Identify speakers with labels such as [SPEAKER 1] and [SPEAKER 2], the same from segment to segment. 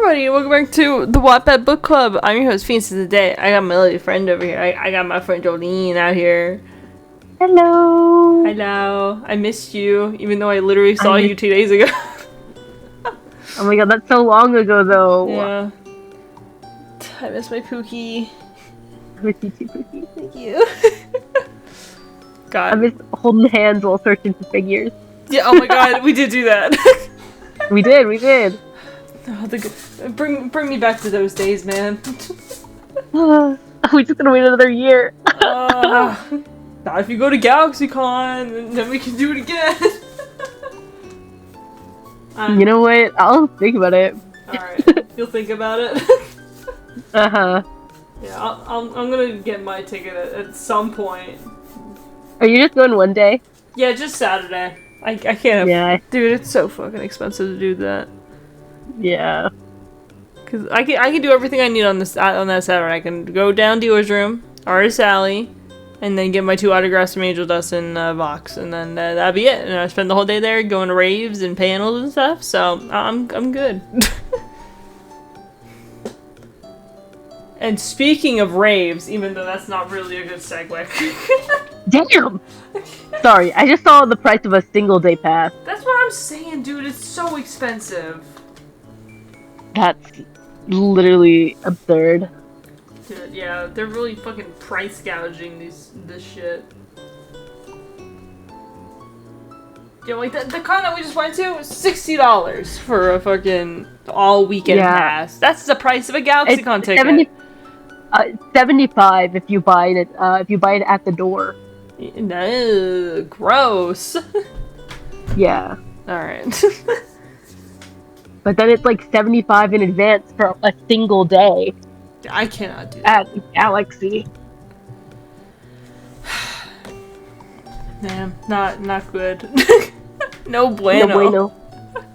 [SPEAKER 1] everybody, welcome back to the Wattpad Book Club. I'm your host, Phoenix of the Day. I got my lovely friend over here. I got my friend Joline out here.
[SPEAKER 2] Hello!
[SPEAKER 1] Hello. I missed you, even though I literally saw you 2 days ago.
[SPEAKER 2] Oh my god, that's so long ago though.
[SPEAKER 1] Yeah. I miss my Pookie.
[SPEAKER 2] I miss you too, Pookie.
[SPEAKER 1] Thank you. God.
[SPEAKER 2] I miss holding hands while searching for figures.
[SPEAKER 1] Yeah, oh my god, we did do that.
[SPEAKER 2] We did.
[SPEAKER 1] Oh, bring me back to those days, man.
[SPEAKER 2] We're just gonna wait another year.
[SPEAKER 1] Not if you go to GalaxyCon, then we can do it again.
[SPEAKER 2] You know what? I'll think about it.
[SPEAKER 1] Alright, you'll think about it.
[SPEAKER 2] Uh-huh.
[SPEAKER 1] Yeah, I'm gonna get my ticket at some point.
[SPEAKER 2] Are you just going one day?
[SPEAKER 1] Yeah, just Saturday. I can't.
[SPEAKER 2] Yeah.
[SPEAKER 1] Dude, it's so fucking expensive to do that.
[SPEAKER 2] Yeah.
[SPEAKER 1] Cause I can do everything I need on that Saturday. I can go down Dealer's Room, Artist Alley, and then get my 2 autographs from Angel Dust and Vox, and then that'd be it. And I spend the whole day there going to raves and panels and stuff. So I'm good. And speaking of raves, even though that's not really a good segue.
[SPEAKER 2] Damn! Sorry, I just saw the price of a single day pass.
[SPEAKER 1] That's what I'm saying, dude. It's so expensive.
[SPEAKER 2] That's literally absurd.
[SPEAKER 1] Dude, yeah, they're really fucking price gouging this shit. Yeah, like the con that we just went to was $60 for a fucking all weekend pass. That's the price of a GalaxyCon ticket.
[SPEAKER 2] 75 if you buy it. If you buy it at the door.
[SPEAKER 1] No, gross.
[SPEAKER 2] Yeah.
[SPEAKER 1] All right.
[SPEAKER 2] But then it's like 75 in advance for a single day.
[SPEAKER 1] I cannot do that.
[SPEAKER 2] At Galaxy.
[SPEAKER 1] Damn, not good. No bueno.
[SPEAKER 2] No bueno.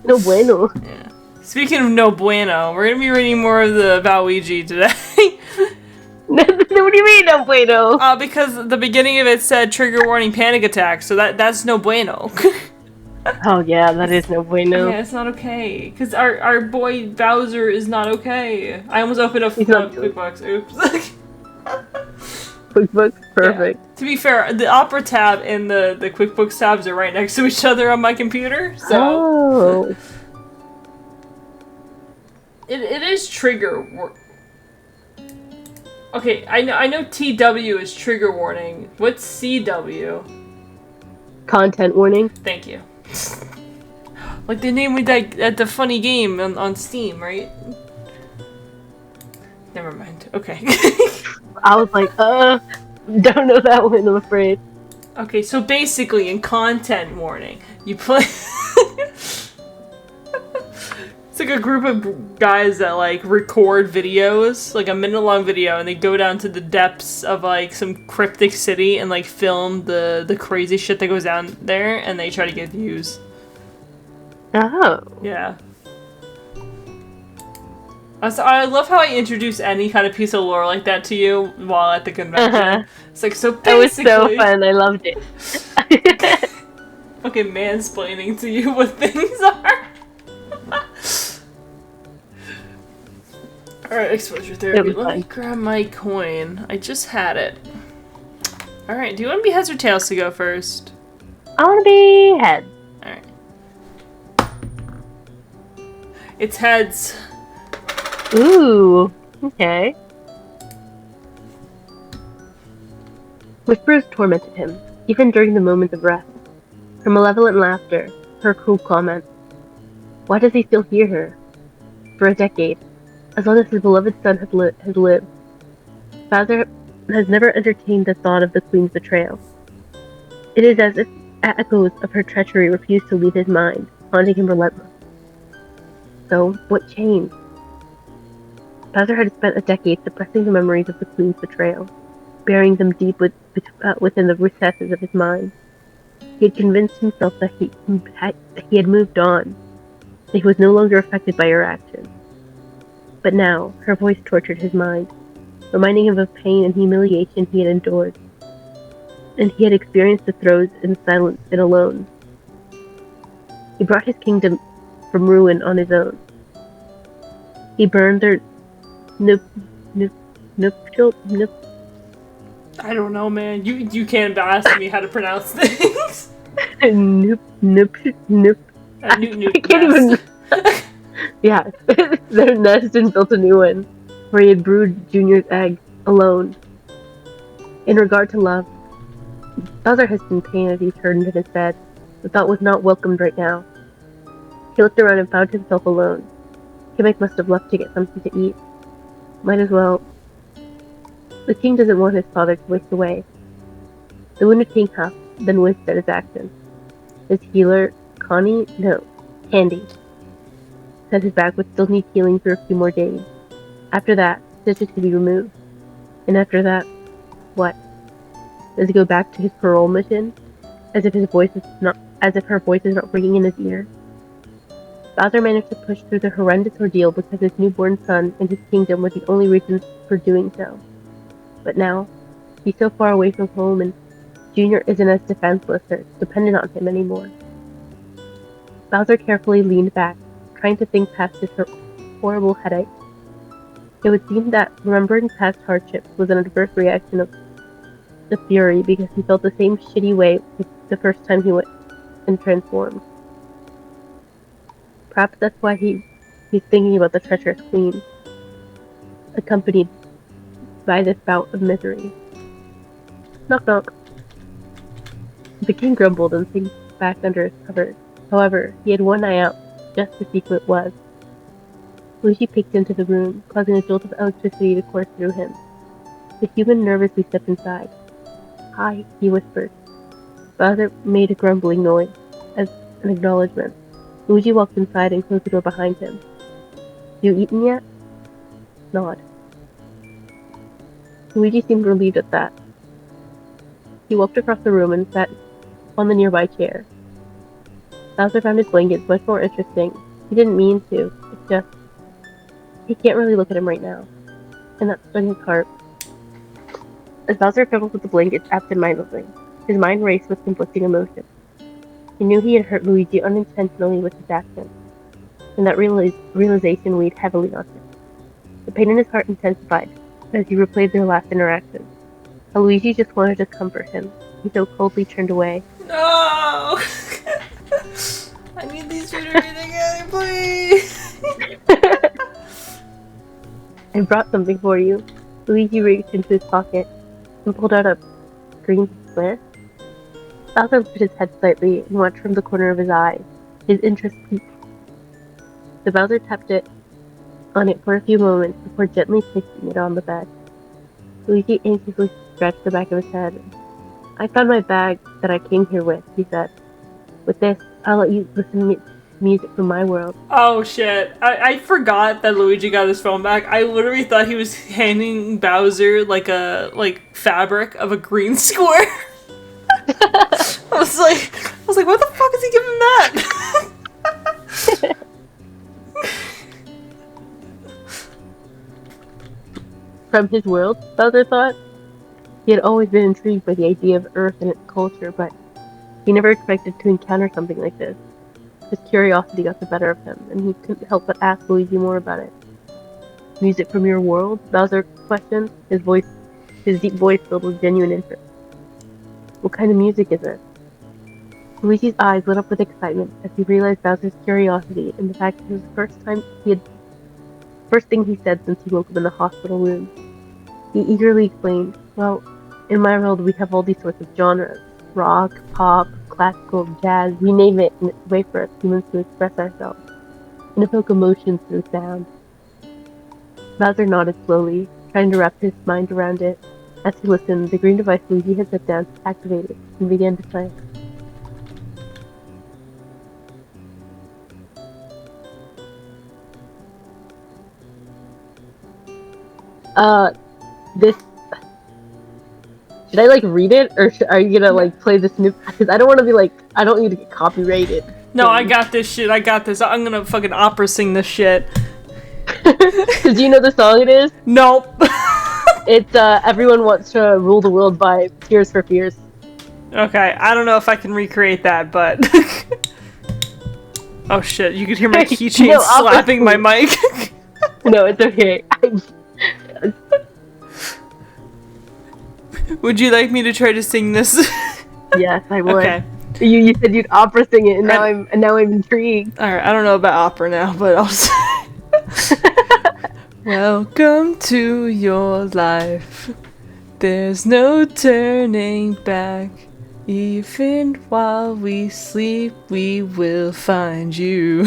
[SPEAKER 2] No bueno.
[SPEAKER 1] Yeah. Speaking of no bueno, we're gonna be reading more of the Bowluigi today.
[SPEAKER 2] What do you mean, no bueno?
[SPEAKER 1] Because the beginning of it said trigger warning panic attack, so that's no bueno.
[SPEAKER 2] Oh yeah, that is no bueno.
[SPEAKER 1] Yeah, it's not okay. Because our boy Bowser is not okay. I almost opened up QuickBooks. Oops.
[SPEAKER 2] QuickBooks? Perfect.
[SPEAKER 1] Yeah. To be fair, the Opera tab and the QuickBooks tabs are right next to each other on my computer, so...
[SPEAKER 2] Oh.
[SPEAKER 1] It is trigger Okay, I know TW is trigger warning. What's CW?
[SPEAKER 2] Content warning.
[SPEAKER 1] Thank you. Like the name we did at the funny game on Steam, right? Never mind. Okay.
[SPEAKER 2] I was like, don't know that one, I'm afraid.
[SPEAKER 1] Okay, so basically in content warning, you play... It's like a group of guys that like record videos, like a minute-long video, and they go down to the depths of like some cryptic city and like film the crazy shit that goes down there, and they try to get views.
[SPEAKER 2] Oh.
[SPEAKER 1] Yeah. I love how I introduce any kind of piece of lore like that to you while at the convention. Uh-huh. It's like, so basically...
[SPEAKER 2] That was so fun, I loved it.
[SPEAKER 1] Okay, mansplaining to you what things are. Alright, exposure therapy. Let me grab my coin. I just had it. Alright, do you want to be heads or tails to go first?
[SPEAKER 2] I want to be heads.
[SPEAKER 1] Alright. It's heads.
[SPEAKER 2] Ooh, okay. Whispers tormented him, even during the moments of rest. Her malevolent laughter, her cruel comments. Why does he still hear her? For a decade, as long as his beloved son has lived, Father has never entertained the thought of the Queen's betrayal. It is as if echoes of her treachery refuse to leave his mind, haunting him relentless. So, what changed? Bowser had spent a decade suppressing the memories of the Queen's betrayal, burying them deep within the recesses of his mind. He had convinced himself that he had moved on, that he was no longer affected by her actions. But now, her voice tortured his mind, reminding him of pain and humiliation he had endured, and he had experienced the throes in silence and alone. He brought his kingdom from ruin on his own. He burned their nup, nup, nuptial, nup,
[SPEAKER 1] I don't know, man. You can't ask me how to pronounce things.
[SPEAKER 2] nup. I can't even. Yeah, their nest and built a new one, where he had brewed Junior's egg alone. In regard to love, Bowser hissed in pain as he turned in his bed. The thought was not welcomed right now. He looked around and found himself alone. Kamek must have left to get something to eat. Might as well. The king doesn't want his father to waste away. The wounded king huffed, then winced at his action. His healer, Connie? No, Candy, said his back would still need healing for a few more days. After that, stitches could be removed. And after that, what? Does he go back to his parole mission? As if her voice is not ringing in his ear? Bowser managed to push through the horrendous ordeal because his newborn son and his kingdom were the only reasons for doing so. But now, he's so far away from home and Junior isn't as defenseless or dependent on him anymore. Bowser carefully leaned back, trying to think past his horrible headache. It would seem that remembering past hardships was an adverse reaction of the fury because he felt the same shitty way the first time he went and transformed. Perhaps that's why he's thinking about the treacherous queen, accompanied by this bout of misery. Knock knock. The king grumbled and sank back under his covers. However, he had one eye out just to see who it was. Luigi peeked into the room, causing a jolt of electricity to course through him. The human nervously stepped inside. "Hi," he whispered. Bowser made a grumbling noise as an acknowledgement. Luigi walked inside and closed the door behind him. "You eaten yet?" Nod. Luigi seemed relieved at that. He walked across the room and sat on the nearby chair. Bowser found his blankets much more interesting. He didn't mean to. It's just... he can't really look at him right now. And that stung his heart. As Bowser fiddled with the blankets absent-mindedly, his mind raced with conflicting emotions. He knew he had hurt Luigi unintentionally with his action, and that realization weighed heavily on him. The pain in his heart intensified as he replayed their last interaction. How Luigi just wanted to comfort him. He so coldly turned away.
[SPEAKER 1] No! I need these two to be together, please!
[SPEAKER 2] "I brought something for you." Luigi reached into his pocket and pulled out a green square. Bowser lifted his head slightly and watched from the corner of his eye. His interest peaked. The Bowser tapped on it for a few moments before gently placing it on the bed. Luigi anxiously scratched the back of his head. "I found my bag that I came here with," he said. "With this, I'll let you listen to music from my world."
[SPEAKER 1] Oh shit. I forgot that Luigi got his phone back. I literally thought he was handing Bowser like a fabric of a green square. I was like, what the fuck is he giving that?
[SPEAKER 2] From his world, Bowser thought. He had always been intrigued by the idea of Earth and its culture, but he never expected to encounter something like this. His curiosity got the better of him, and he couldn't help but ask Luigi more about it. "Music from your world?" Bowser questioned, his deep voice filled with genuine interest. "What kind of music is it?" Luigi's eyes lit up with excitement as he realized Bowser's curiosity and the fact that it was the first thing he said since he woke up in the hospital room. He eagerly explained, "Well, in my world we have all these sorts of genres. Rock, pop, classical, jazz, you name it, and it's a way for us humans to express ourselves and evoke emotions through sound." Bowser nodded slowly, trying to wrap his mind around it. As he listened, the green device Luigi had set down activated and began to play. This... should I, read it? Or are you gonna, play the snippet? Because I don't want to be, I don't need to get copyrighted.
[SPEAKER 1] No, I got this shit. I got this. I'm gonna fucking opera sing this shit.
[SPEAKER 2] Do you know the song it is?
[SPEAKER 1] Nope.
[SPEAKER 2] It's, Everyone Wants to Rule the World by Tears for Fears.
[SPEAKER 1] Okay, I don't know if I can recreate that, but... Oh shit, you could hear my keychain slapping my mic.
[SPEAKER 2] No, it's okay.
[SPEAKER 1] Would you like me to try to sing this?
[SPEAKER 2] Yes, I would.
[SPEAKER 1] Okay.
[SPEAKER 2] You said you'd opera sing it, and
[SPEAKER 1] I-
[SPEAKER 2] now I'm intrigued.
[SPEAKER 1] Alright, I don't know about opera now, but I'll say. Welcome to your life. There's no turning back. Even while we sleep, we will find you.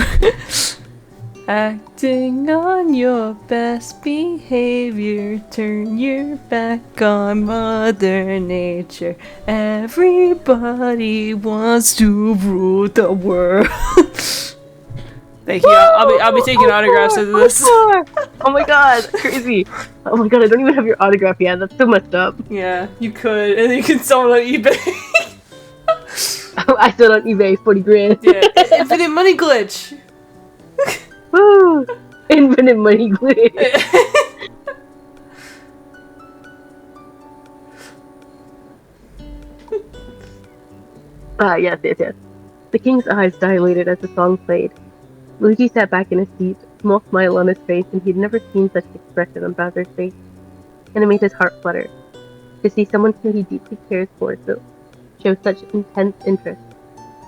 [SPEAKER 1] Acting on your best behavior, turn your back on Mother Nature. Everybody wants to rule the world. Thank you. I'll be taking autographs of this.
[SPEAKER 2] Oh my god, that's crazy. Oh my god, I don't even have your autograph yet. That's so messed up.
[SPEAKER 1] Yeah, you could, and then you can sell it on eBay.
[SPEAKER 2] I sold on eBay 40 grand.
[SPEAKER 1] Yeah, infinite money glitch.
[SPEAKER 2] Woo! Infinite money glitch. Yes. The king's eyes dilated as the song played. Luigi sat back in his seat, a small smile on his face, and he'd never seen such an expression on Bowser's face, and it made his heart flutter. To see someone who he deeply cares for show such intense interest,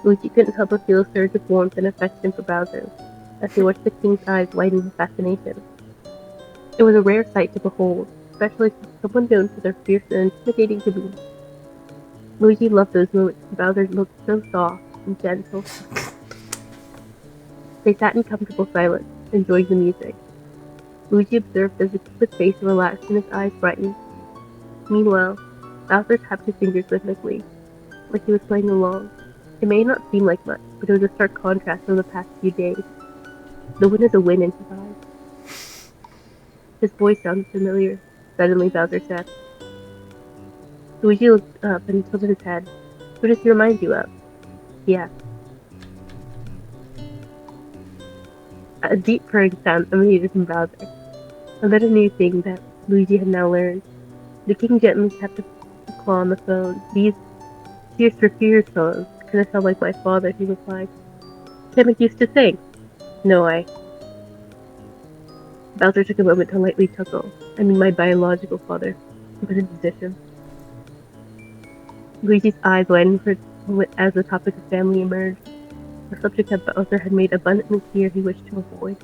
[SPEAKER 2] Luigi couldn't help but feel a surge of warmth and affection for Bowser, as he watched the king's eyes widen with fascination. It was a rare sight to behold, especially from someone known for their fierce and intimidating demeanor. Luigi loved those moments when Bowser looked so soft and gentle. They sat in comfortable silence, enjoying the music. Luigi observed as his face relaxed and his eyes brightened. Meanwhile, Bowser tapped his fingers rhythmically, like he was playing along. It may not seem like much, but it was a stark contrast from the past few days. The win is a win in his eyes. His voice sounded familiar. Suddenly, Bowser said. Luigi looked up and tilted his head. Who does he remind you of? He asked. A deep purring sound emanated from Bowser. Another new thing that Luigi had now learned. The king gently tapped a claw on the phone. These Tears for Fears songs kind of sound like my father, he replied. Kamek used to sing. No, Bowser took a moment to lightly chuckle. I mean my biological father, but a musician. Luigi's eyes widened for a moment as the topic of family emerged, a subject that Bowser had made abundantly clear he wished to avoid.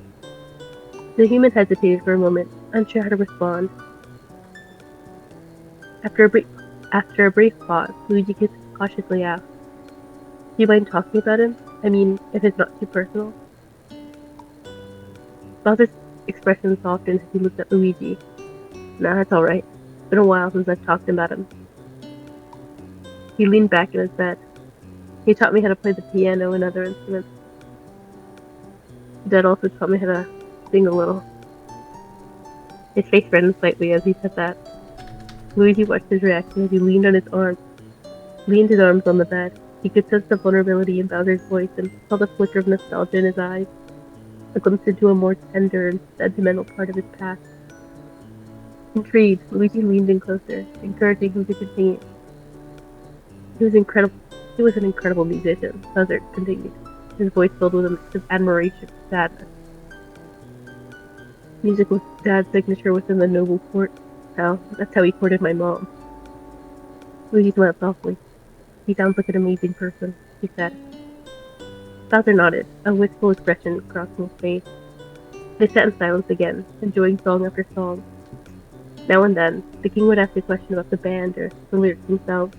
[SPEAKER 2] The human hesitated for a moment, unsure how to respond. After a brief pause, Luigi cautiously asked, Do you mind talking about him? I mean, if it's not too personal? Bowser's expression softened as he looked at Luigi. Nah, it's alright. It's been a while since I've talked about him. He leaned back in his bed. He taught me how to play the piano and other instruments. Dad also taught me how to sing a little. His face reddened slightly as he said that. Luigi watched his reaction as he leaned his arms on the bed. He could sense the vulnerability in Bowser's voice and saw the flicker of nostalgia in his eyes, a glimpse into a more tender and sentimental part of his past. Intrigued, Luigi leaned in closer, encouraging him to continue. He was an incredible musician, Bowser continued, his voice filled with a mix of admiration and sadness. Music was Dad's signature within the noble court. That's how he courted my mom. Luigi smiled softly. He sounds like an amazing person, he said. Bowser nodded, a wistful expression crossing his face. They sat in silence again, enjoying song after song. Now and then, the king would ask a question about the band or the lyrics themselves.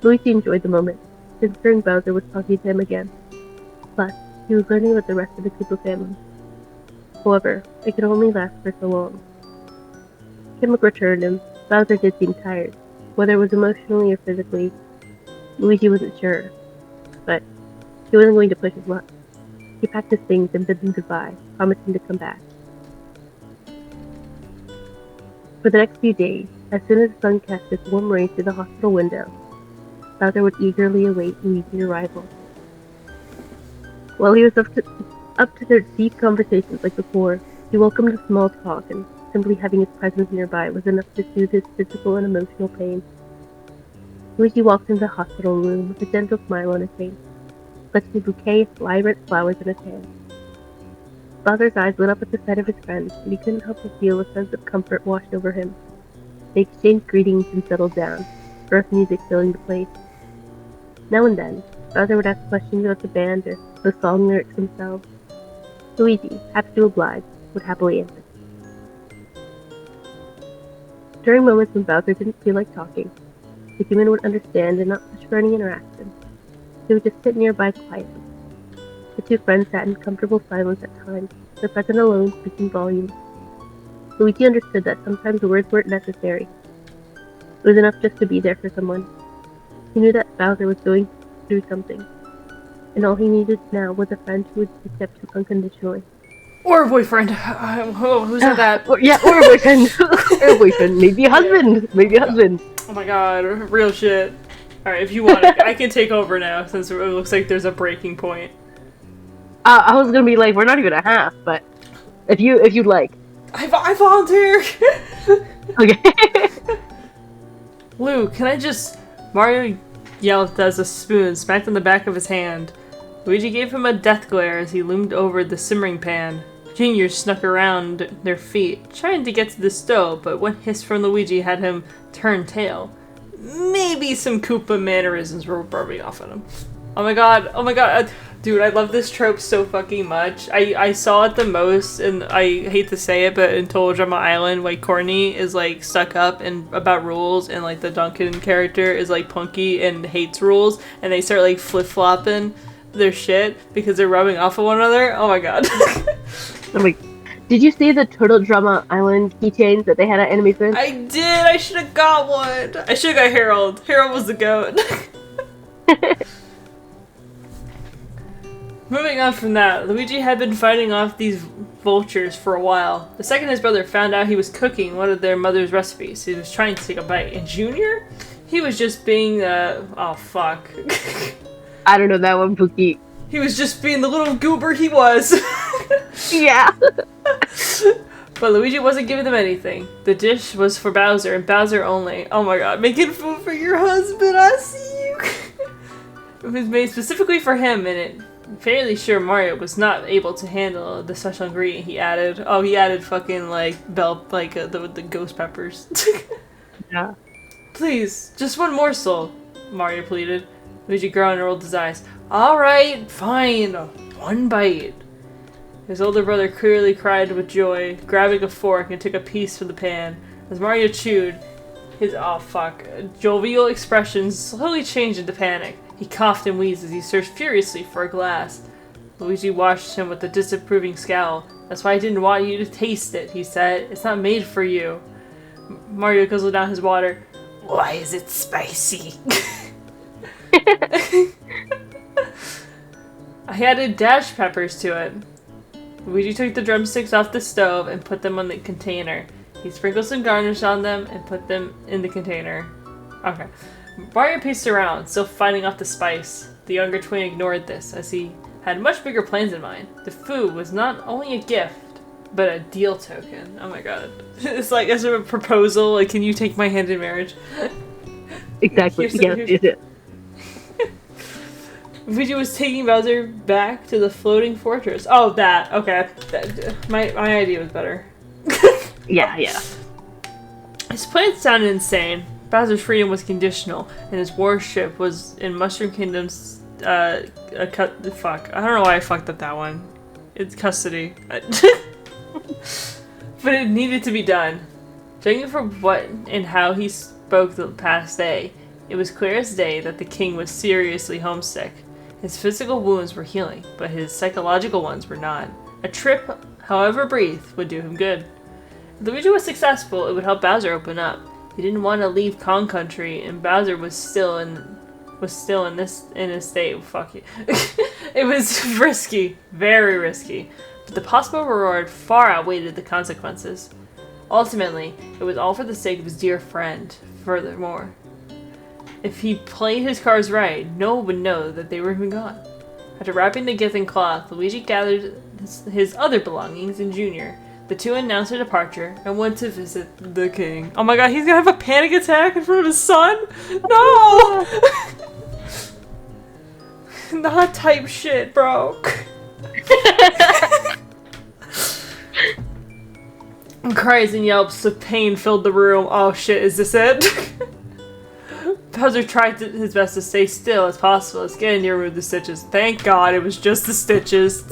[SPEAKER 2] Luigi enjoyed the moment, considering Bowser was talking to him again. Plus, he was learning about the rest of the Koopa family. However, it could only last for so long. Kamek returned and Bowser did seem tired. Whether it was emotionally or physically, Luigi wasn't sure. But he wasn't going to push his luck. He packed his things and bid them goodbye, promising to come back. For the next few days, as soon as the sun cast its warm rays through the hospital window, Bowser would eagerly await Luigi's arrival. While he was up to their deep conversations like before, he welcomed the small talk, and simply having his presence nearby was enough to soothe his physical and emotional pain. Luigi walked into the hospital room with a gentle smile on his face, clutching a bouquet of vibrant flowers in his hand. Bowser's eyes lit up at the sight of his friend, and he couldn't help but feel a sense of comfort washed over him. They exchanged greetings and settled down, earth music filling the place. Now and then, Bowser would ask questions about the band or the song lyrics themselves. Luigi, happy to oblige, would happily answer. During moments when Bowser didn't feel like talking, the human would understand and not push for any interaction. He would just sit nearby quietly. The two friends sat in comfortable silence at times, their presence alone speaking volumes. Luigi understood that sometimes words weren't necessary. It was enough just to be there for someone. He knew that Bowser was going through something, and all he needed now was a friend who would accept him unconditionally.
[SPEAKER 1] Or a boyfriend. Who said that?
[SPEAKER 2] Or a boyfriend. Or a boyfriend. Maybe a husband. Maybe a husband.
[SPEAKER 1] Oh my god, real shit. Alright, if you want it, I can take over now, since it looks like there's a breaking point.
[SPEAKER 2] I was gonna be like, we're not even a half, but if you'd like.
[SPEAKER 1] I volunteer!
[SPEAKER 2] Okay.
[SPEAKER 1] Lou, can I just... Mario yelled as a spoon smacked on the back of his hand. Luigi gave him a death glare as he loomed over the simmering pan. Junior snuck around their feet, trying to get to the stove, but one hiss from Luigi had him turn tail. Maybe some Koopa mannerisms were rubbing off on him. Oh my god, dude, I love this trope so fucking much. I saw it the most, and I hate to say it, but in Total Drama Island, like, Courtney is, like, stuck up and about rules, and, like, the Duncan character is, like, punky and hates rules, and they start, like, flip-flopping their shit because they're rubbing off of one another. Oh my god.
[SPEAKER 2] I'm like, did you see the Total Drama Island keychains that they had at Anime Friends?
[SPEAKER 1] I did! I should have got one! I should have got Harold. Harold was the goat. Moving on from that, Luigi had been fighting off these vultures for a while. The second his brother found out he was cooking one of their mother's recipes, he was trying to take a bite. And Junior? He was just being, oh fuck.
[SPEAKER 2] I don't know that one, Pookie.
[SPEAKER 1] He was just being the little goober he was.
[SPEAKER 2] Yeah.
[SPEAKER 1] But Luigi wasn't giving them anything. The dish was for Bowser, and Bowser only. Oh my god, making food for your husband, I see you! It was made specifically for him, and it fairly sure Mario was not able to handle the special ingredient he added. Oh, he added fucking, like, the ghost peppers.
[SPEAKER 2] Yeah.
[SPEAKER 1] Please, just one morsel, Mario pleaded. Luigi groaned and rolled his eyes. Alright, fine, one bite. His older brother clearly cried with joy, grabbing a fork and took a piece from the pan. As Mario chewed, his jovial expressions slowly changed into panic. He coughed and wheezed as he searched furiously for a glass. Luigi watched him with a disapproving scowl. That's why I didn't want you to taste it, he said. It's not made for you. Mario guzzled down his water. Why is it spicy? I added dash peppers to it. Luigi took the drumsticks off the stove and put them on the container. He sprinkled some garnish on them and put them in the container. Okay. Mario paced around, still fighting off the spice. The younger twin ignored this, as he had much bigger plans in mind. The food was not only a gift, but a deal token. Oh my god. It's like as a proposal, like, can you take my hand in marriage?
[SPEAKER 2] Exactly. Yes.
[SPEAKER 1] Luigi was taking Bowser back to the floating fortress. Oh, that. Okay. My idea was better.
[SPEAKER 2] Yeah.
[SPEAKER 1] His plan sounded insane. Bowser's freedom was conditional, and his warship was in Mushroom Kingdom's, fuck. I don't know why I fucked up that one. It's custody. But it needed to be done. Judging from what and how he spoke the past day, it was clear as day that the king was seriously homesick. His physical wounds were healing, but his psychological ones were not. A trip, however brief, would do him good. If Luigi was successful, it would help Bowser open up. He didn't want to leave Kong Country, and Bowser was still in his state. Fuck you. It was risky, very risky, but the possible reward far outweighed the consequences. Ultimately, it was all for the sake of his dear friend. Furthermore, if he played his cards right, no one would know that they were even gone. After wrapping the gift in cloth, Luigi gathered his other belongings in Junior. The two announced their departure and went to visit the king. Oh my god, he's gonna have a panic attack in front of his son? No! Not type shit, bro. Cries and yelps of pain filled the room. Oh shit, is this it? Bowser tried his best to stay still as possible as Candy removed the stitches. Thank God it was just the stitches.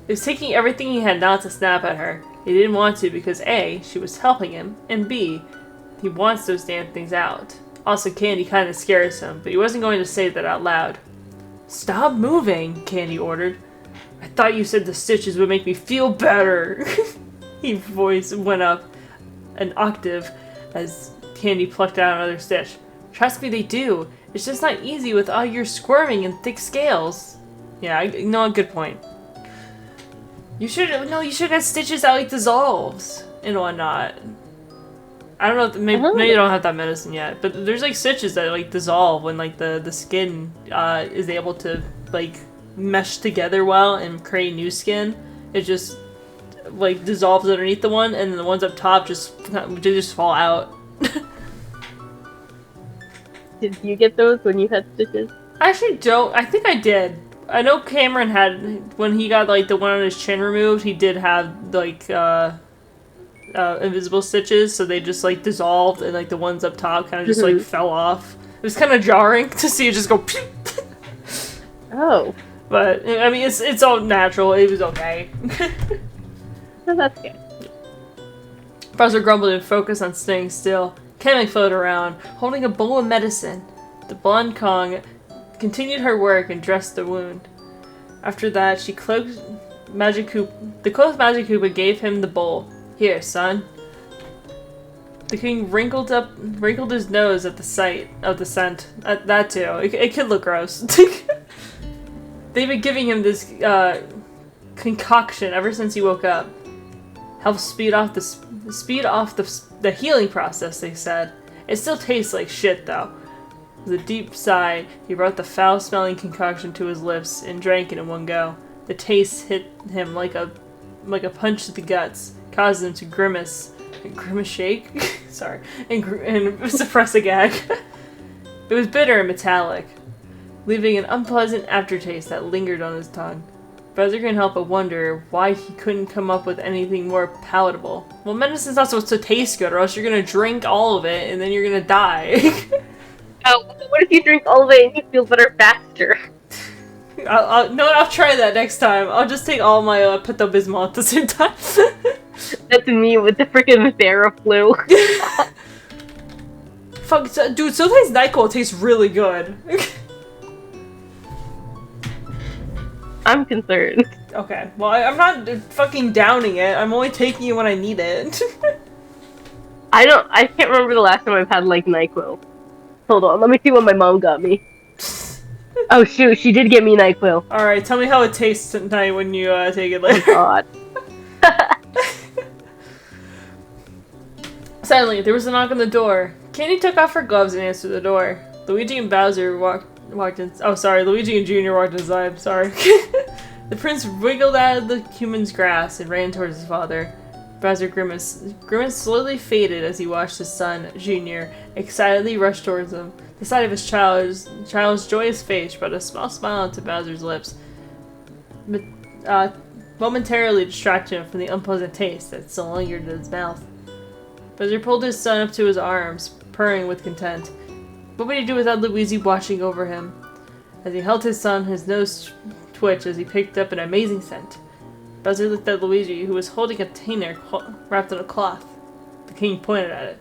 [SPEAKER 1] He was taking everything he had not to snap at her. He didn't want to because A, she was helping him, and B, he wants those damn things out. Also, Candy kind of scares him, but he wasn't going to say that out loud. Stop moving, Candy ordered. I thought you said the stitches would make me feel better. His voice went up an octave as Candy plucked out another stitch. Trust me, they do. It's just not easy with all your squirming and thick scales. Yeah, no, good point. You should have stitches that like dissolves and whatnot. I don't know, maybe you don't have that medicine yet, but there's like stitches that like dissolve when like the skin is able to like mesh together well and create new skin. It just like dissolves underneath the one, and then the ones up top just fall out.
[SPEAKER 2] Did you get those when you had stitches?
[SPEAKER 1] I actually don't. I think I did. I know Cameron had, when he got like the one on his chin removed, he did have like invisible stitches, so they just like dissolved, and like the ones up top kind of just like fell off. It was kind of jarring to see it just go.
[SPEAKER 2] Oh.
[SPEAKER 1] But I mean, it's all natural. It was okay.
[SPEAKER 2] So that's good.
[SPEAKER 1] Bowser grumbled and focused on staying still. Kamek floated around, holding a bowl of medicine. The blonde Kong continued her work and dressed the wound. After that, she cloaked Magic Koopa. The clothed Magic Koopa gave him the bowl. Here, son. The king wrinkled his nose at the sight of the scent. That too. It could look gross. They've been giving him this concoction ever since he woke up. Helps speed off the healing process, they said. It still tastes like shit, though. With a deep sigh, he brought the foul-smelling concoction to his lips and drank it in one go. The taste hit him like a punch to the guts, causing him to grimace shake? Sorry, and suppress a gag. It was bitter and metallic, leaving an unpleasant aftertaste that lingered on his tongue. Bowser couldn't help but wonder why he couldn't come up with anything more palatable. Well, medicine's not supposed to taste good, or else you're gonna drink all of it and then you're gonna die.
[SPEAKER 2] What if you drink all of it and you feel better faster?
[SPEAKER 1] I'll try that next time. I'll just take all my Pepto-Bismol at the same time.
[SPEAKER 2] That's me with the freaking Theraflu.
[SPEAKER 1] Fuck, dude, sometimes NyQuil tastes really good.
[SPEAKER 2] I'm concerned.
[SPEAKER 1] Okay, well, I'm not fucking downing it. I'm only taking it when I need it.
[SPEAKER 2] I can't remember the last time I've had, like, NyQuil. Hold on, let me see what my mom got me. Oh shoot, she did get me NyQuil.
[SPEAKER 1] Alright, tell me how it tastes tonight when you take it later.
[SPEAKER 2] Oh god.
[SPEAKER 1] Suddenly, there was a knock on the door. Candy took off her gloves and answered the door. Luigi and Bowser walked in. Oh, sorry, Luigi and Junior walked inside. Sorry. The prince wiggled out of the human's grasp and ran towards his father. Bowser grimaced. Grimace slowly faded as he watched his son, Junior, excitedly rush towards him. The sight of his child's joyous face brought a small smile onto Bowser's lips, momentarily distracted him from the unpleasant taste that still lingered in his mouth. Bowser pulled his son up to his arms, purring with content. What would he do without Luigi watching over him? As he held his son, his nose twitched as he picked up an amazing scent. Bowser looked at Luigi, who was holding a container wrapped in a cloth. The king pointed at it.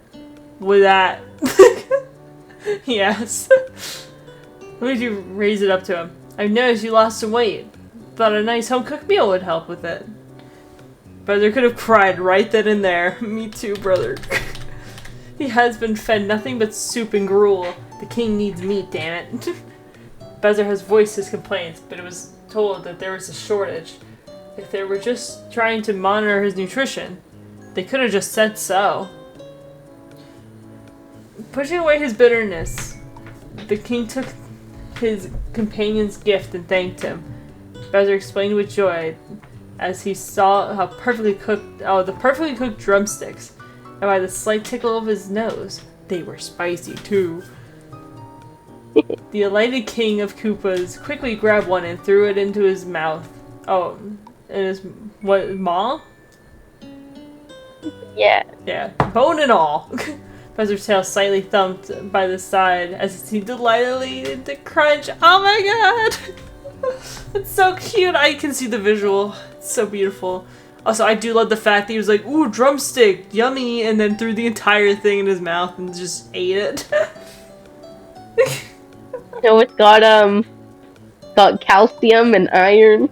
[SPEAKER 1] With that? Yes. Luigi raised it up to him. I've noticed you lost some weight. Thought a nice home-cooked meal would help with it. Bowser could have cried right then and there. Me too, brother. He has been fed nothing but soup and gruel. The king needs meat, damn it. Bowser has voiced his complaints, but it was told that there was a shortage. If they were just trying to monitor his nutrition, they could have just said so. Pushing away his bitterness, the king took his companion's gift and thanked him. Bowser explained with joy as he saw how the perfectly cooked drumsticks, and by the slight tickle of his nose, they were spicy too. The elated king of Koopas quickly grabbed one and threw it into his mouth. Oh, and his maw?
[SPEAKER 2] Yeah.
[SPEAKER 1] Yeah, bone and all. Bowser's tail slightly thumped by the side as it seemed delightedly to crunch. Oh my god! It's so cute. I can see the visual. It's so beautiful. Also, I do love the fact that he was like, ooh, drumstick, yummy, and then threw the entire thing in his mouth and just ate it.
[SPEAKER 2] No, it's got calcium and iron.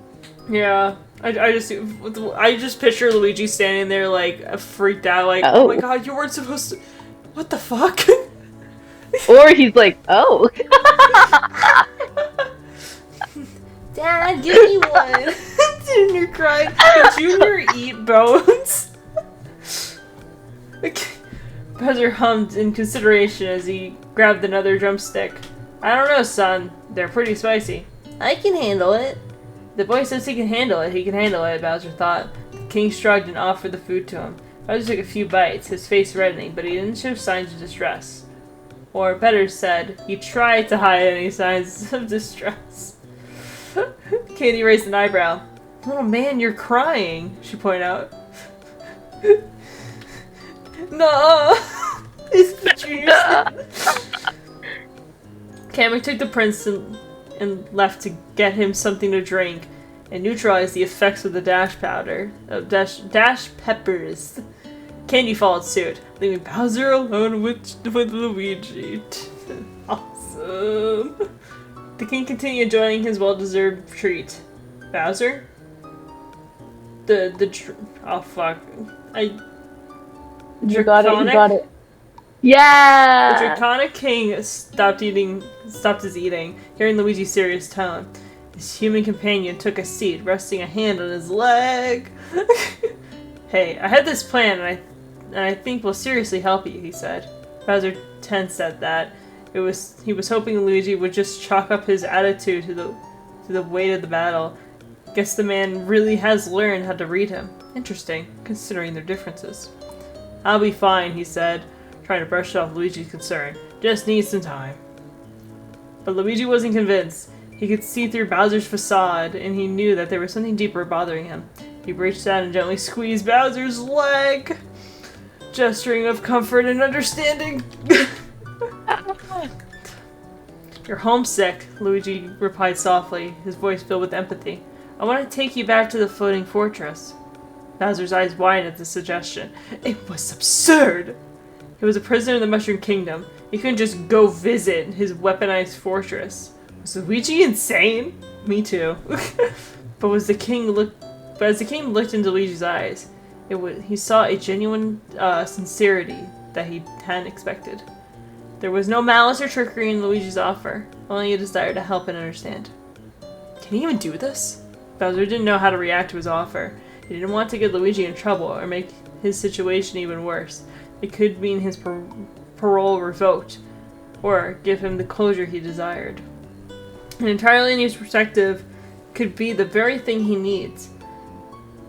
[SPEAKER 1] Yeah. I just picture Luigi standing there like freaked out, like, oh my god, you weren't supposed to. What the fuck?
[SPEAKER 2] Or he's like, oh.
[SPEAKER 1] Dad, give me one. Junior crying. Did Junior eat bones? Bowser hummed in consideration as he grabbed another drumstick. I don't know, son. They're pretty spicy. I can handle it. The boy says he can handle it. He can handle it, Bowser thought. The king shrugged and offered the food to him. Bowser took a few bites, his face reddening, but he didn't show signs of distress. Or, better said, he tried to hide any signs of distress. Katie raised an eyebrow. Oh man, you're crying, she pointed out. No! It's Junior. Kamek took the prince and left to get him something to drink and neutralize the effects of the dash peppers. Candy followed suit, leaving Bowser alone with Luigi. Awesome. The king continued enjoying his well-deserved treat. Bowser? Oh fuck.
[SPEAKER 2] You got it. Yeah!
[SPEAKER 1] The Draconic King stopped his eating, hearing Luigi's serious tone. His human companion took a seat, resting a hand on his leg. Hey, I had this plan, and I think will seriously help you, he said. Bowser tensed at that. He was hoping Luigi would just chalk up his attitude to the weight of the battle. Guess the man really has learned how to read him. Interesting, considering their differences. I'll be fine, he said, trying to brush off Luigi's concern. Just need some time. But Luigi wasn't convinced. He could see through Bowser's facade, and he knew that there was something deeper bothering him. He reached out and gently squeezed Bowser's leg, gesturing of comfort and understanding. You're homesick, Luigi replied softly, his voice filled with empathy. I want to take you back to the floating fortress. Bowser's eyes widened at the suggestion. It was absurd! He was a prisoner in the Mushroom Kingdom. He couldn't just go visit his weaponized fortress. Was Luigi insane? Me too. But as the king looked into Luigi's eyes, he saw a genuine sincerity that he hadn't expected. There was no malice or trickery in Luigi's offer, only a desire to help and understand. Can he even do this? Bowser didn't know how to react to his offer. He didn't want to get Luigi in trouble or make his situation even worse. It could mean his parole revoked, or give him the closure he desired. An entirely new perspective could be the very thing he needs,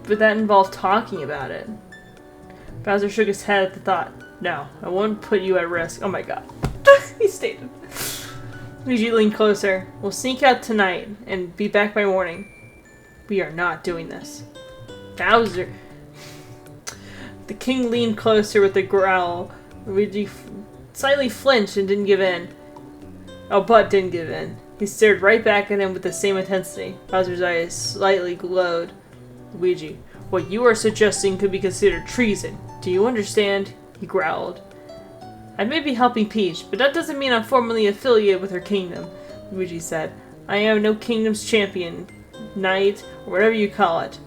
[SPEAKER 1] but that involved talking about it. Bowser shook his head at the thought. No, I won't put you at risk. Oh my god. He stated. Luigi leaned closer. We'll sneak out tonight and be back by morning. We are not doing this. Bowser. The king leaned closer with a growl. Luigi slightly flinched and didn't give in. Oh, but didn't give in. He stared right back at him with the same intensity. Bowser's eyes slightly glowed. Luigi, what you are suggesting could be considered treason. Do you understand? He growled. I may be helping Peach, but that doesn't mean I'm formally affiliated with her kingdom, Luigi said. I am no kingdom's champion, knight, or whatever you call it.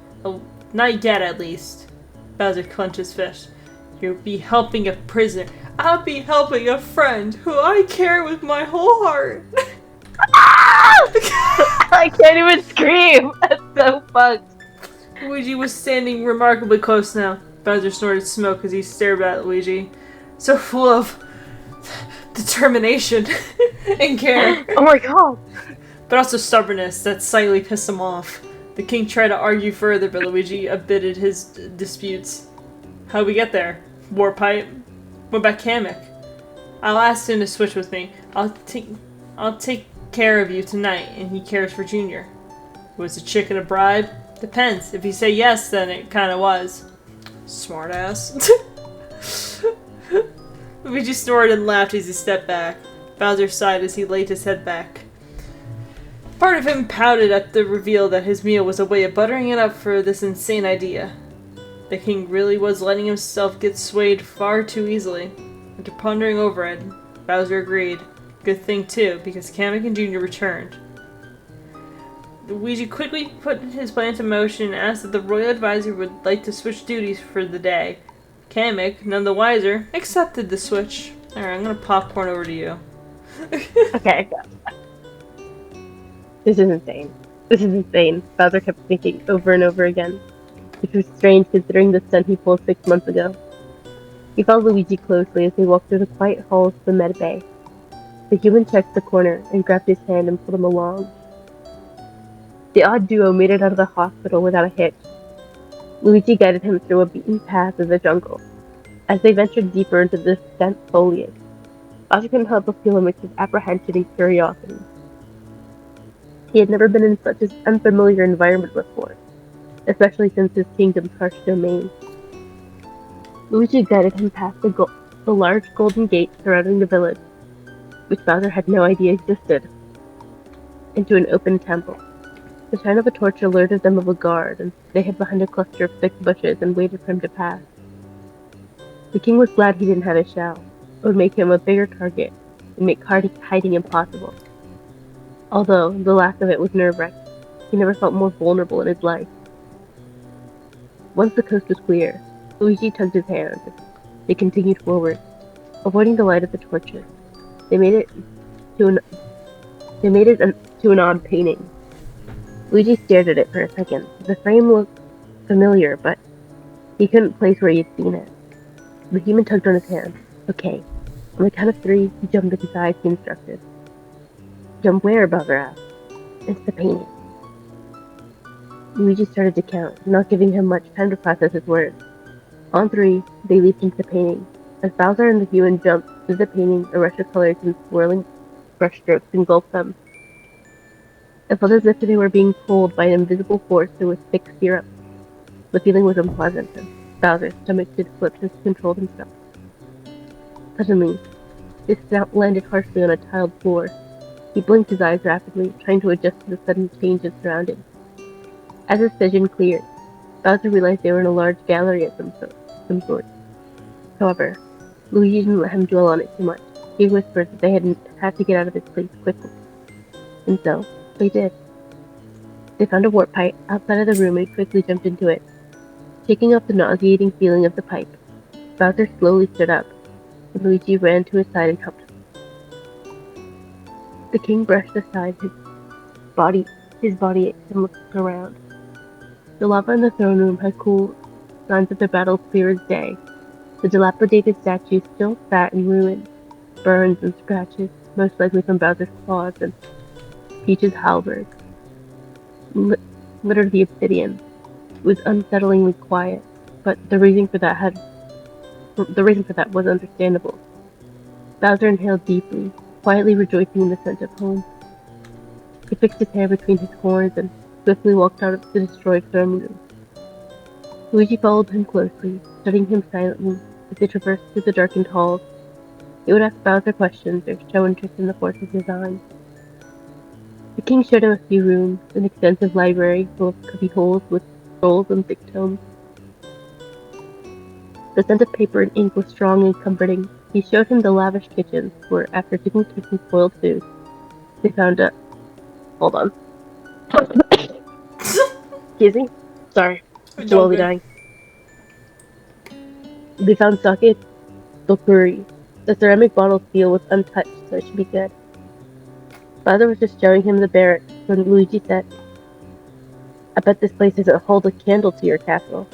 [SPEAKER 1] Not yet, at least. Bowser clenched his fist. You'll be helping a prisoner. I'll be helping a friend who I care with my whole heart.
[SPEAKER 2] I can't even scream. That's so fucked.
[SPEAKER 1] Luigi was standing remarkably close now. Bowser snorted smoke as he stared at Luigi, so full of determination and care.
[SPEAKER 2] Oh my god.
[SPEAKER 1] But also stubbornness that slightly pissed him off. The king tried to argue further, but Luigi abitted his disputes. How'd we get there? Warp pipe? What about Kamek? I'll ask him to switch with me. I'll take care of you tonight, and he cares for Junior. Was the chicken a bribe? Depends. If you say yes, then it kinda was. Smartass. Luigi snorted and laughed as he stepped back. Bowser sighed as he laid his head back. Part of him pouted at the reveal that his meal was a way of buttering it up for this insane idea. The king really was letting himself get swayed far too easily. After pondering over it, Bowser agreed. Good thing too, because Kamek and Junior returned. Luigi quickly put his plan into motion and asked if the royal advisor would like to switch duties for the day. Kamek, none the wiser, accepted the switch. Alright, I'm gonna popcorn over to you.
[SPEAKER 2] Okay. This is insane. This is insane. Bowser kept thinking over and over again, which was strange considering the stunt he pulled 6 months ago. He followed Luigi closely as they walked through the quiet halls of the med bay. The human checked the corner and grabbed his hand and pulled him along. The odd duo made it out of the hospital without a hitch. Luigi guided him through a beaten path of the jungle. As they ventured deeper into the dense foliage, Bowser couldn't help but feel a mix of apprehension and curiosity. He had never been in such an unfamiliar environment before, especially since his kingdom's harsh domain. Luigi guided him past the large golden gate surrounding the village, which Bowser had no idea existed, into an open temple. The shine of a torch alerted them of a guard, and they hid behind a cluster of thick bushes and waited for him to pass. The king was glad he didn't have a shell. It would make him a bigger target and make hiding impossible. Although the lack of it was nerve-wracking, he never felt more vulnerable in his life. Once the coast was clear, Luigi tugged his hand. They continued forward, avoiding the light of the torches. They made it to an odd painting. Luigi stared at it for a second. The frame looked familiar, but he couldn't place where he had seen it. The human tugged on his hand. Okay. On the count of 3, he jumped at his eyes he instructed. Jump where? Bowser asked. Into the painting. Luigi started to count, not giving him much time to process his words. On 3, they leaped into the painting. As Bowser and the human jumped through the painting, a rush of colors and swirling brushstrokes engulfed them. It felt as if they were being pulled by an invisible force through a thick syrup. The feeling was unpleasant, and Bowser's stomach did flip as he controlled himself. Suddenly, his snout landed harshly on a tiled floor. He blinked his eyes rapidly, trying to adjust to the sudden change in surroundings. As his vision cleared, Bowser realized they were in a large gallery of some sort. However, Luigi didn't let him dwell on it too much. He whispered that they had to get out of this place quickly. And so, they did. They found a warp pipe outside of the room and quickly jumped into it. Shaking off the nauseating feeling of the pipe, Bowser slowly stood up, and Luigi ran to his side and helped him. The king brushed aside his body aches and looked around. The lava in the throne room had cooled, signs of the battle clear as day. The dilapidated statue still sat in ruin, burns and scratches, most likely from Bowser's claws and Peach's halberd, littered the obsidian. It was unsettlingly quiet, but the reason for that was understandable. Bowser inhaled deeply, quietly rejoicing in the sense of home. He fixed his hair between his horns and swiftly walked out of the destroyed throne room. Luigi followed him closely, studying him silently as they traversed through the darkened halls. He would ask Bowser questions or show interest in the forces design. The king showed him a few rooms, an extensive library full of cubby holes with scrolls and thick tomes. The scent of paper and ink was strong and comforting. He showed him the lavish kitchens, where, after taking some spoiled food, they found a... Hold on. Excuse me? Sorry. I'm slowly dying. They found sake dokuri. The ceramic bottle seal was untouched, so it should be good. Father was just showing him the barracks when Luigi said, I bet this place doesn't hold a candle to your castle.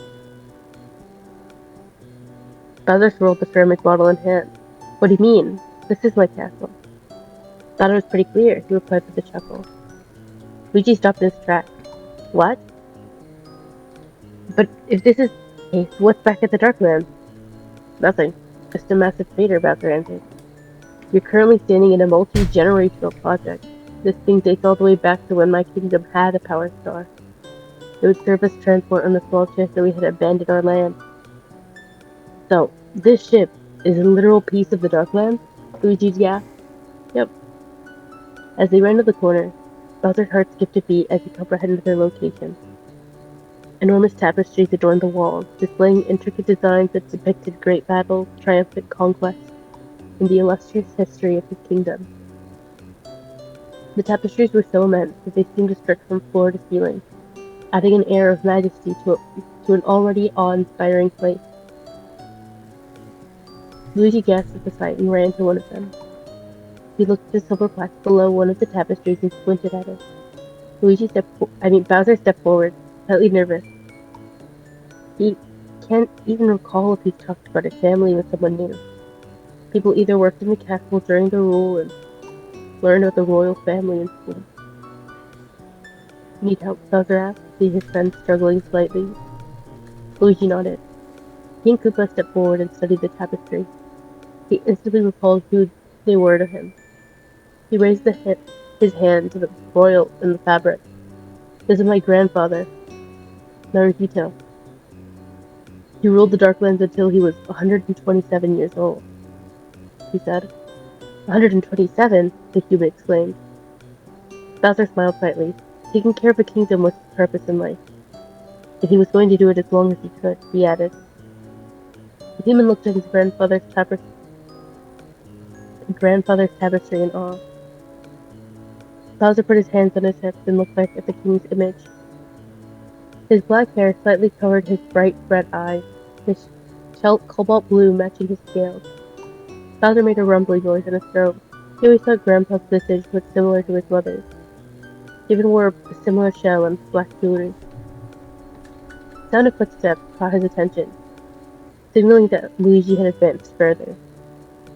[SPEAKER 2] Bowser swirled the ceramic bottle in hand. What do you mean? This is my castle. Thought it was pretty clear, he replied with a chuckle. Luigi stopped in his tracks. What? But if this is the case, what's back at the Darklands? Nothing. Just a massive crater, Bowser answered. You're currently standing in a multi-generational project. This thing dates all the way back to when my kingdom had a power star. It would serve as transport on the small chance that we had abandoned our land. So, this ship is a literal piece of the Darklands? Luigi gasped. Yep. As they ran to the corner, Bowser's heart skipped a beat as he comprehended their location. Enormous tapestries adorned the walls, displaying intricate designs that depicted great battles, triumphant conquests, and the illustrious history of his kingdom. The tapestries were so immense that they seemed to stretch from floor to ceiling, adding an air of majesty to an already awe-inspiring place. Luigi gasped at the sight and ran to one of them. He looked at the silver plaque below one of the tapestries and squinted at it. Bowser stepped forward, slightly nervous. He can't even recall if he's talked about his family with someone new. People either worked in the castle during their rule and learned about the royal family in school. Need help? Bowser asked, seeing his friend struggling slightly. Luigi nodded. He and Koopa stepped forward and studied the tapestry. He instantly recalled who they were to him. He raised his hand to the royal in the fabric. This is my grandfather, Naruhito. He ruled the Darklands until he was 127 years old, he said. 127? The human exclaimed. Bowser smiled slightly. Taking care of a kingdom was his purpose in life. And he was going to do it as long as he could, he added. The human looked at his grandfather's tapestry in awe. Bowser put his hands on his hips and looked back at the king's image. His black hair slightly covered his bright red eyes, his cobalt blue matching his scales. Bowser made a rumbling noise in his throat. He always thought Grandpa's visage was similar to his mother's. He even wore a similar shell and black jewelry. The sound of footsteps caught his attention, signaling that Luigi had advanced further.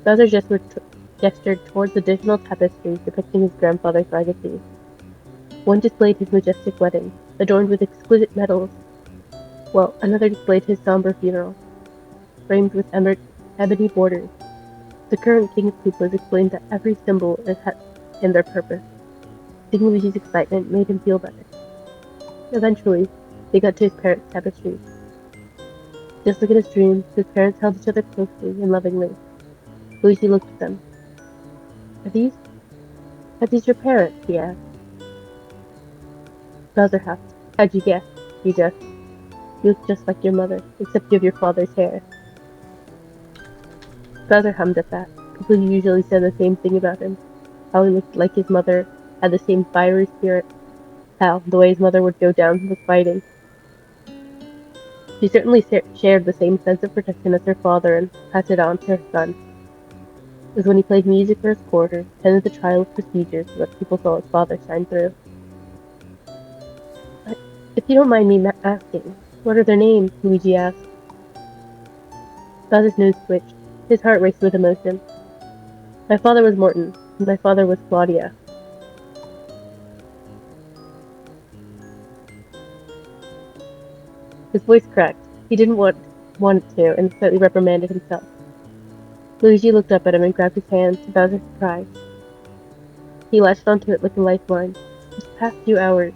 [SPEAKER 2] Bowser gestured towards additional tapestries depicting his grandfather's legacy. One displayed his majestic wedding, adorned with exquisite medals, while another displayed his somber funeral, framed with ebony borders. The current King of Koopas explained that every symbol had in their purpose. Seeing Luigi's excitement made him feel better. Eventually, they got to his parents' tapestries. Just like in his dreams, his parents held each other closely and lovingly. Luigi looked at them. Are these your parents? He asked. Bowser huffed. How'd you guess? He joked. You look just like your mother, except you have your father's hair. Bowser hummed at that. People usually said the same thing about him. How he looked like his mother, had the same fiery spirit. How, the way his mother would go down with fighting. She certainly shared the same sense of protection as her father and passed it on to her son. It was when he played music for his quarters, attended the trial of procedures, that people saw his father shine through. If you don't mind me asking, what are their names? Luigi asked. Bowser's nose twitched. His heart raced with emotion. My father was Morton, and my father was Claudia. His voice cracked. He didn't want it to, and slightly reprimanded himself. Luigi looked up at him and grabbed his hand, to Bowser's surprise. He latched onto it like a lifeline. Just the past few hours,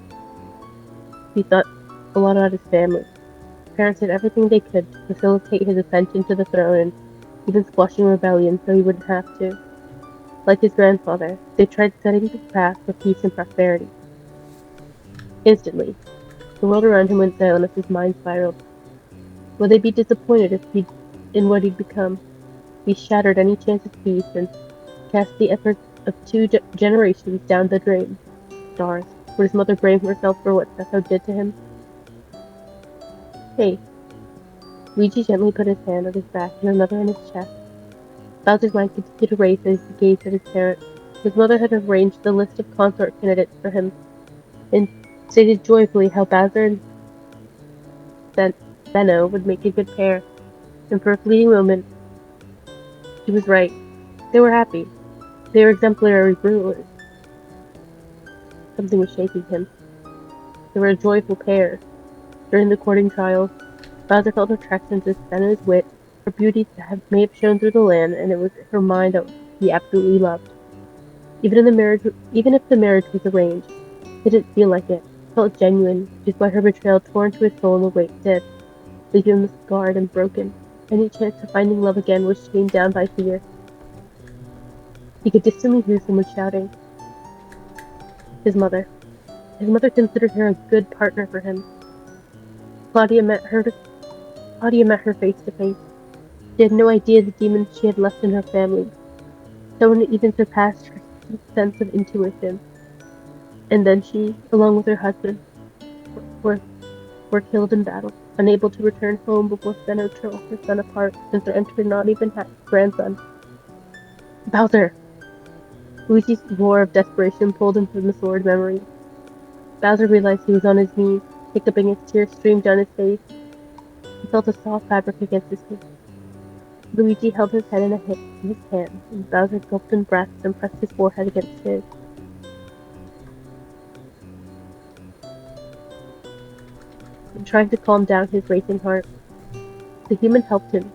[SPEAKER 2] he thought a lot about his family. His parents did everything they could to facilitate his ascension to the throne and even squashing rebellion so he wouldn't have to. Like his grandfather, they tried setting the path for peace and prosperity. Instantly, the world around him went silent as his mind spiraled. Would they be disappointed in what he'd become? He shattered any chance of peace and cast the efforts of two generations down the drain. Stars, would his mother blame herself for what Sethro did to him? Hey. Luigi gently put his hand on his back and another on his chest. Bowser's mind continued to race as he gazed at his parents. His mother had arranged the list of consort candidates for him, and stated joyfully how Bowser and Benno would make a good pair. And for a fleeting moment, she was right. They were happy. They were exemplary rulers. Something was shaking him. They were a joyful pair. During the courting trials, Bowser felt attraction to Benno's wit, her beauty may have shone through the land, and it was her mind that he absolutely loved. Even if the marriage was arranged, it didn't feel like it. It felt genuine, just why her betrayal tore into his soul in the way it did, leaving him scarred and broken. Any chance of finding love again was chained down by fear. He could distantly hear someone shouting. His mother. His mother considered her a good partner for him. Claudia met her face to face. She had no idea the demons she had left in her family. Someone even surpassed her sense of intuition. And then she, along with her husband, were killed in battle, unable to return home before Senno tore her son apart since their entry not even had a grandson. Bowser! Luigi's roar of desperation pulled him from the sword memory. Bowser realized he was on his knees, hiccuping as tears streamed down his face. He felt a soft fabric against his skin. Luigi held his head in his hand, and Bowser gulped in breaths and pressed his forehead against his. Trying to calm down his racing heart. The human helped him,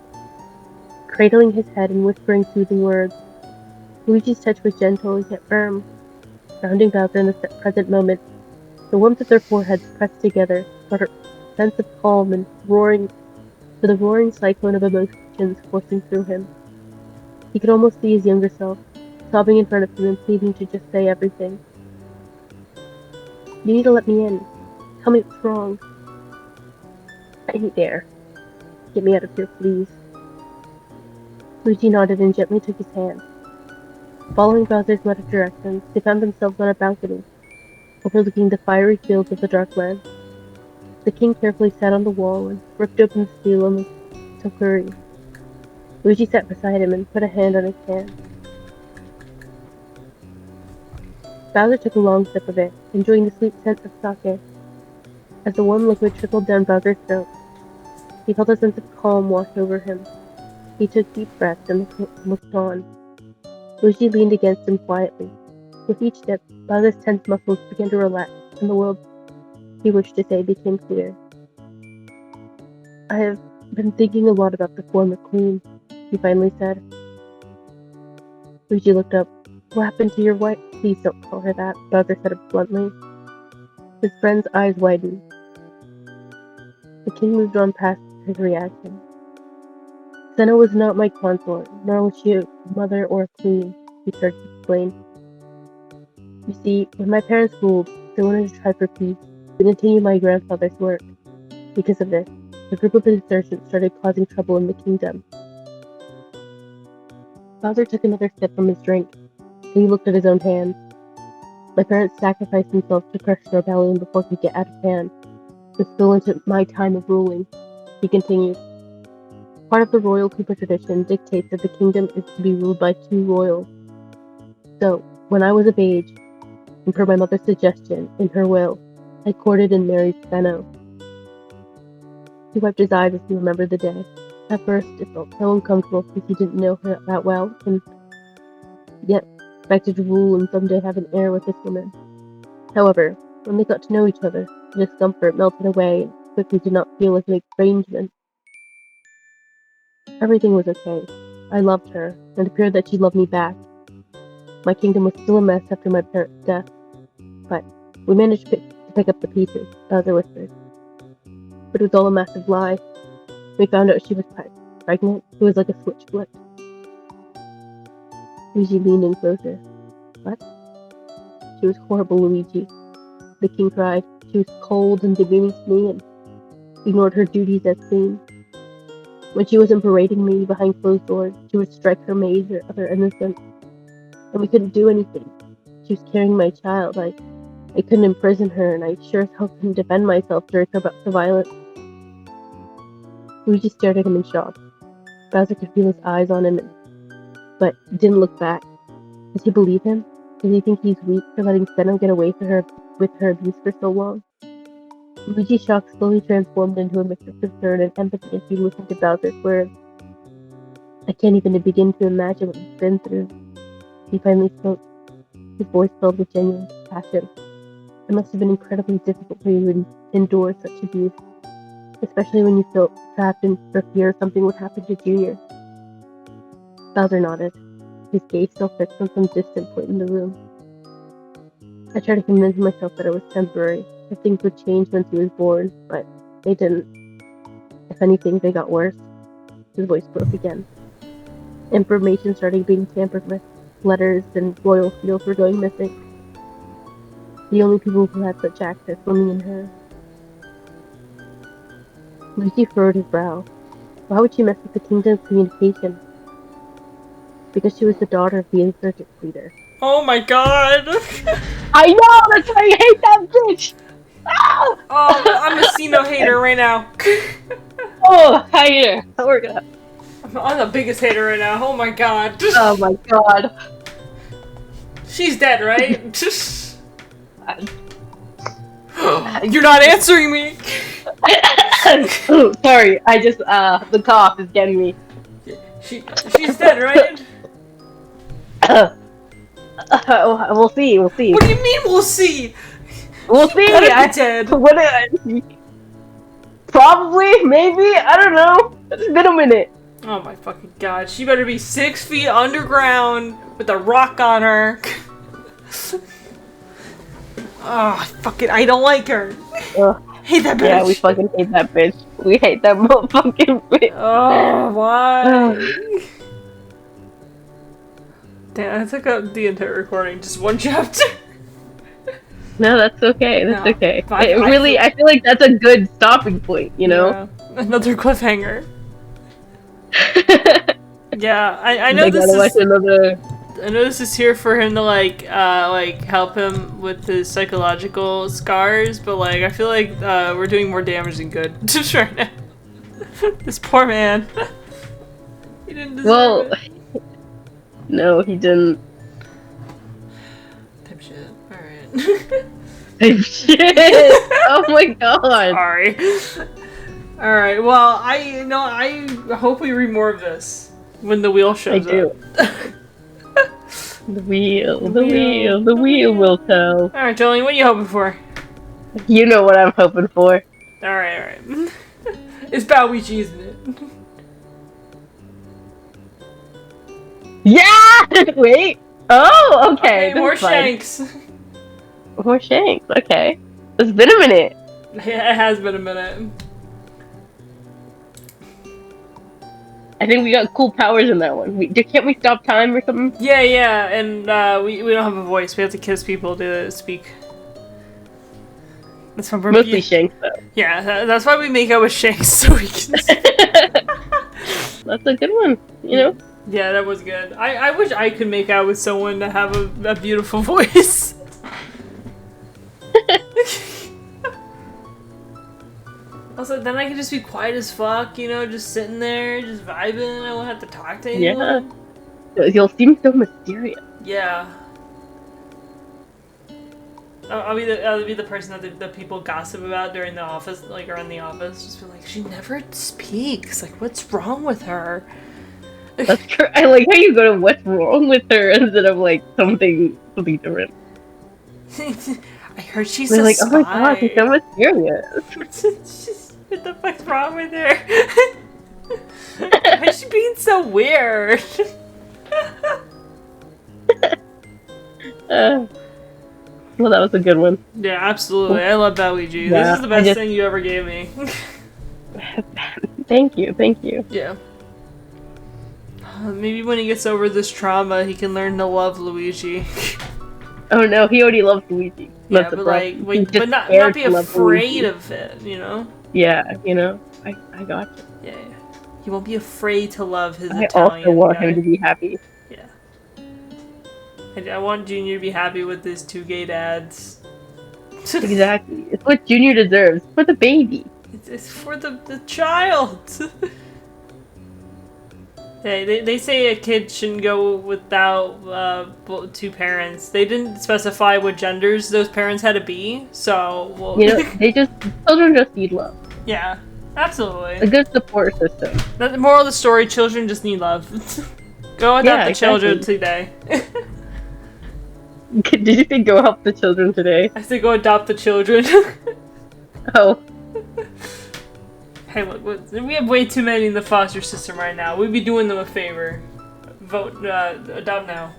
[SPEAKER 2] cradling his head and whispering soothing words. Luigi's touch was gentle yet firm, grounding Bowser in the present moment. The warmth of their foreheads pressed together, but a sense of calm and the roaring cyclone of emotions coursing through him. He could almost see his younger self, sobbing in front of him and pleading to just say everything. You need to let me in. Tell me what's wrong. I ain't dare. Get me out of here, please. Luigi nodded and gently took his hand. Following Bowser's muttered directions, they found themselves on a balcony, overlooking the fiery fields of the Darkland. The king carefully sat on the wall and ripped open the seal on the Tokuri. Luigi sat beside him and put a hand on his hand. Bowser took a long sip of it, enjoying the sweet scent of sake. As the warm liquid trickled down Bowser's throat, he felt a sense of calm wash over him. He took deep breaths and looked on. Luigi leaned against him quietly. With each dip, Bowser's tense muscles began to relax, and the words he wished to say became clear. I have been thinking a lot about the former queen, he finally said. Luigi looked up. What happened to your wife? Please don't call her that, Bowser said bluntly. His friend's eyes widened. The king moved on past his reaction. Senna was not my consort, nor was she a mother or a queen, he started to explain. You see, when my parents ruled, they wanted to try for peace, to continue my grandfather's work. Because of this, a group of insurgents started causing trouble in the kingdom. Bowser took another sip from his drink, and he looked at his own hands. My parents sacrificed themselves to crush the rebellion before it could get out of hand, and spill into my time of ruling, he continued. Part of the royal Koopa tradition dictates that the kingdom is to be ruled by 2 royals. So, when I was of age, and per my mother's suggestion, in her will, I courted and married Senno. He wiped his eyes as he remembered the day. At first, it felt so uncomfortable since he didn't know her that well, and yet expected to rule and someday have an heir with this woman. However, when they got to know each other, the discomfort melted away and quickly did not feel like an estrangement. Everything was okay. I loved her, and it appeared that she loved me back. My kingdom was still a mess after my parents' death, but we managed to pick up the pieces, Bowser whispered. But it was all a massive lie. We found out she was pregnant. It was like a switch flipped. Luigi leaned in closer. What? She was horrible, Luigi. The king cried. She was cold and demeaning to me and ignored her duties as queen. When she wasn't berating me behind closed doors, she would strike her maids or other innocents. And we couldn't do anything. She was carrying my child. I couldn't imprison her, and I sure as hell couldn't defend myself during her bouts of violence. Luigi stared at him in shock. Bowser could feel his eyes on him, but didn't look back. Does he believe him? Does he think he's weak for letting Senno get away with her abuse for so long? Luigi's shock slowly transformed into a mix of concern and empathy as he listened to Bowser's words. I can't even begin to imagine what he's been through. He finally spoke, his voice filled with genuine compassion. It must have been incredibly difficult for you to endure such abuse, especially when you felt trapped in fear something would happen to Junior. Bowser nodded, his gaze still fixed on some distant point in the room. I tried to convince myself that it was temporary, that things would change once he was born, but they didn't. If anything, they got worse. His voice broke again. Information started being tampered with. Letters and royal seals were going missing. The only people who had such access were me and her. Lucy furrowed his brow. Why would she mess with the kingdom's communication? Because she was the daughter of the insurgent leader.
[SPEAKER 1] Oh my god!
[SPEAKER 2] I know! That's why I hate that bitch! Ah!
[SPEAKER 1] Oh, I'm a Sino hater right now.
[SPEAKER 2] Oh, hater! We're gonna...
[SPEAKER 1] I'm the biggest hater right now. Oh my god.
[SPEAKER 2] Oh my god.
[SPEAKER 1] She's dead, right? You're not answering me!
[SPEAKER 2] Oh, sorry, I just, the cough is getting me.
[SPEAKER 1] She's dead, right?
[SPEAKER 2] We'll see, we'll see.
[SPEAKER 1] What do you mean we'll see?
[SPEAKER 2] We'll see!
[SPEAKER 1] Dead.
[SPEAKER 2] Probably, maybe, I don't know. It's been a minute.
[SPEAKER 1] Oh my fucking god, she better be 6 feet underground with a rock on her. Oh, I don't like her. Hate that bitch.
[SPEAKER 2] Yeah, we fucking hate that bitch. We hate that motherfucking bitch.
[SPEAKER 1] Oh, why? Damn, I took up the entire recording, just one chapter.
[SPEAKER 2] No, that's okay. That's okay.
[SPEAKER 1] I
[SPEAKER 2] feel like that's a good stopping point, you know?
[SPEAKER 1] Yeah. Another cliffhanger. Yeah, I know this is. I know this is here for him to like help him with his psychological scars, but like I feel like we're doing more damage than good just right now. This poor man. He didn't deserve it.
[SPEAKER 2] No, he didn't.
[SPEAKER 1] Type shit. Alright.
[SPEAKER 2] Shit! Oh my god!
[SPEAKER 1] Sorry. Alright, well, I hope we read more of this when the wheel shows up.
[SPEAKER 2] The wheel will tell.
[SPEAKER 1] Alright, Joline, what are you hoping for?
[SPEAKER 2] You know what I'm hoping for.
[SPEAKER 1] Alright. It's Bowluigi, isn't it?
[SPEAKER 2] Yeah! Wait! Oh, okay.
[SPEAKER 1] More Shanks.
[SPEAKER 2] More Shanks, okay. It's been a minute.
[SPEAKER 1] Yeah, it has been a minute.
[SPEAKER 2] I think we got cool powers in that one. Can't we stop time or something?
[SPEAKER 1] Yeah, and we don't have a voice. We have to kiss people to speak. That's why
[SPEAKER 2] mostly Shanks, though.
[SPEAKER 1] Yeah, that's why we make out with Shanks, so we can.
[SPEAKER 2] That's a good one, you know?
[SPEAKER 1] Yeah, that was good. I wish I could make out with someone to have a beautiful voice. Also, then I could just be quiet as fuck, you know, just sitting there, just vibing. I won't have to talk to anyone.
[SPEAKER 2] Yeah. You'll seem so mysterious.
[SPEAKER 1] Yeah. I'll be the person that people gossip about during the office, like around the office. Just be like, she never speaks. Like, what's wrong with her?
[SPEAKER 2] That's true. I like how you go to what's wrong with her instead of like something different.
[SPEAKER 1] I heard she's
[SPEAKER 2] They're
[SPEAKER 1] a
[SPEAKER 2] like,
[SPEAKER 1] spy.
[SPEAKER 2] oh my god, she's so mysterious.
[SPEAKER 1] What the fuck's wrong with her? Why is she being so weird?
[SPEAKER 2] Well, that was a good one.
[SPEAKER 1] Yeah, absolutely. I love Bowluigi.
[SPEAKER 2] Yeah,
[SPEAKER 1] this is the best thing you ever gave me.
[SPEAKER 2] Thank you.
[SPEAKER 1] Yeah. Maybe when he gets over this trauma, he can learn to love Luigi.
[SPEAKER 2] Oh no, he already loves Luigi.
[SPEAKER 1] Yeah, but but not be afraid of it, you know?
[SPEAKER 2] Yeah, you know, I got you.
[SPEAKER 1] Yeah. He won't be afraid to love his
[SPEAKER 2] I
[SPEAKER 1] Italian
[SPEAKER 2] also want
[SPEAKER 1] guy.
[SPEAKER 2] him to be happy.
[SPEAKER 1] Yeah. I want Junior to be happy with his 2 gay dads.
[SPEAKER 2] Exactly. It's what Junior deserves. For the baby.
[SPEAKER 1] It's for the child. They say a kid shouldn't go without 2 parents. They didn't specify what genders those parents had to be, so well,
[SPEAKER 2] you know, children just need love.
[SPEAKER 1] Yeah, absolutely.
[SPEAKER 2] A good support system.
[SPEAKER 1] The moral of the story: children just need love. Go adopt the children today.
[SPEAKER 2] Did you say go help the children today?
[SPEAKER 1] I said go adopt the children.
[SPEAKER 2] Oh.
[SPEAKER 1] Hey, look, we have way too many in the foster system right now. We'd be doing them a favor. Vote, adopt now.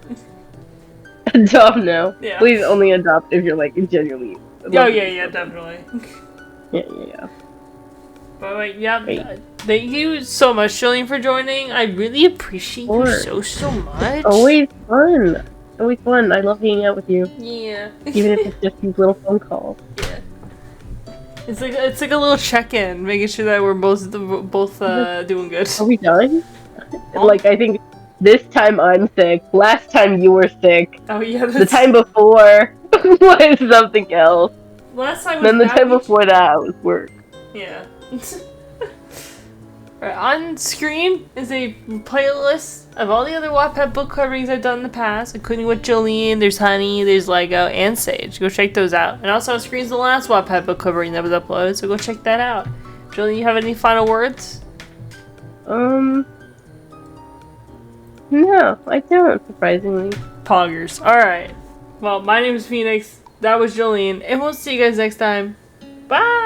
[SPEAKER 2] Adopt now?
[SPEAKER 1] Yeah.
[SPEAKER 2] Please only adopt if you're, like, genuinely...
[SPEAKER 1] Oh, yeah, definitely.
[SPEAKER 2] Yeah.
[SPEAKER 1] But yeah,
[SPEAKER 2] Great.
[SPEAKER 1] thank you so much, Joline, for joining. I really appreciate you
[SPEAKER 2] Sure.
[SPEAKER 1] so much.
[SPEAKER 2] Always fun. Always fun. I love hanging out with you,
[SPEAKER 1] Yeah.
[SPEAKER 2] even if it's just these little phone calls.
[SPEAKER 1] Yeah. It's like a little check-in, making sure that we're both doing good.
[SPEAKER 2] Are we done? Like, I think this time I'm sick. Last time you were sick.
[SPEAKER 1] Oh yeah,
[SPEAKER 2] The time before was something else.
[SPEAKER 1] last time was
[SPEAKER 2] Then the
[SPEAKER 1] that
[SPEAKER 2] time
[SPEAKER 1] week.
[SPEAKER 2] before that was work.
[SPEAKER 1] Yeah. Right, on screen is a playlist of all the other Wattpad book coverings I've done in the past, including with Joline, there's Honey, there's Lego, and Sage. Go check those out. And also on screen is the last Wattpad book covering that was uploaded, so go check that out. Joline, you have any final words?
[SPEAKER 2] No, I don't, surprisingly.
[SPEAKER 1] Poggers. Alright. Well, my name is Phoenix, that was Joline, and we'll see you guys next time. Bye!